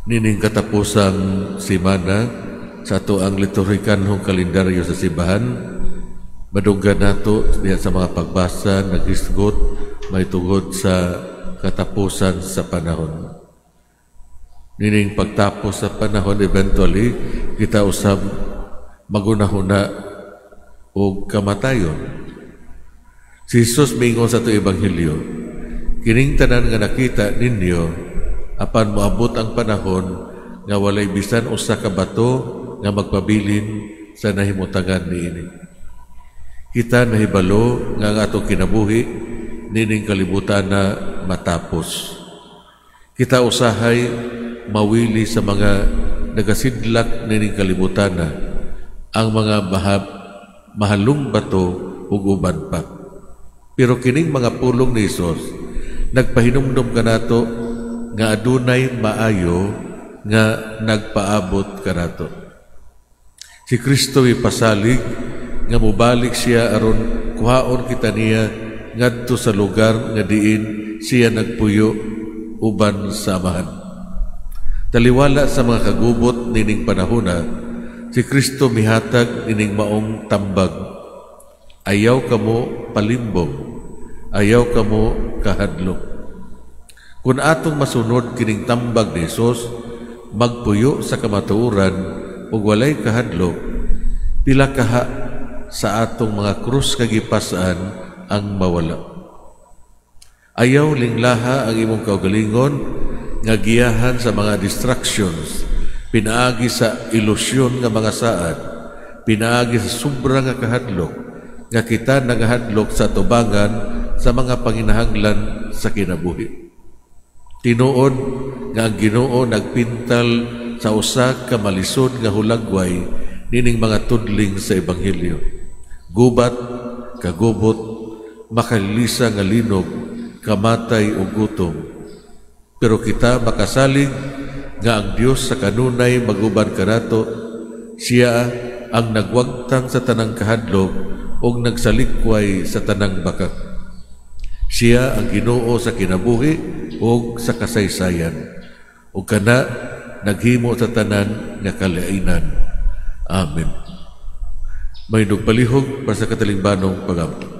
Nining katapusang simana sa ato ang liturhikanhong kalendaryo sa simbahan, madunggan nato diha sa mga pagbasa naghisgot may tungod sa katapusan sa panahon. Nining pagtapos sa panahon, eventually kita usab magunahuna o kamatayon. Si Jesus mingon sa ito Ebanghelyo, kining tanan nga nakita ninyo, apan moabot ang panahon nga walay bisan usa ka bato nga magpabilin sa nahimutangan niini. Kita nahibalo nga ang atong kinabuhi nining kalibutan na matapos. Kita usahay mawili sa mga nagasidlak nining kalibutan na ang mga mahalong bato ug uban pa. Pero kining mga pulong ni Jesus nagpahinumdom kanato nga adunay maayo nga nagpaabot kanato. Si Kristo ipasalig nga mubalik siya aron kuhaon kita niya ngadto sa lugar nga diin siya nagpuyo uban sa Amahan. Taliwala sa mga kagubot nining panahona, si Kristo mihatag nining maong tambag. Ayaw kamo palimbong, ayaw kamo kahadlok. Kung atong masunod kining tambag ni Jesus, magpuyo sa kamatuoran ug walay kahadlok, pila kaha sa atong mga krus kagipasan ang mawala. Ayaw linglaha ang imong kaugalingon nga giyahan sa mga distractions, pinaagi sa ilusyon nga mga saad, pinaagi sa sobra nga kahadlok, nga kita nagahadlok sa tubangan sa mga panginahanglan sa kinabuhi. Tinuod nga ang Ginoo nagpintal sa usa ka malisod nga hulagway nining mga tudling sa Ebanghelyo. Gubat, kagubot, makalilisa nga linog, kamatay o gutom. Pero kita makasalig nga ang Dios sa kanunay maguban kanato, siya ang nagwagtang sa tanang kahadlok o nagsalikway sa tanang bakak. Siya ang Ginoo sa kinabuhi o sa kasaysayan, o kana naghimo sa tanan nga kalainan. Amen. May nagpalihog para sa katalingbanong pag-ampo.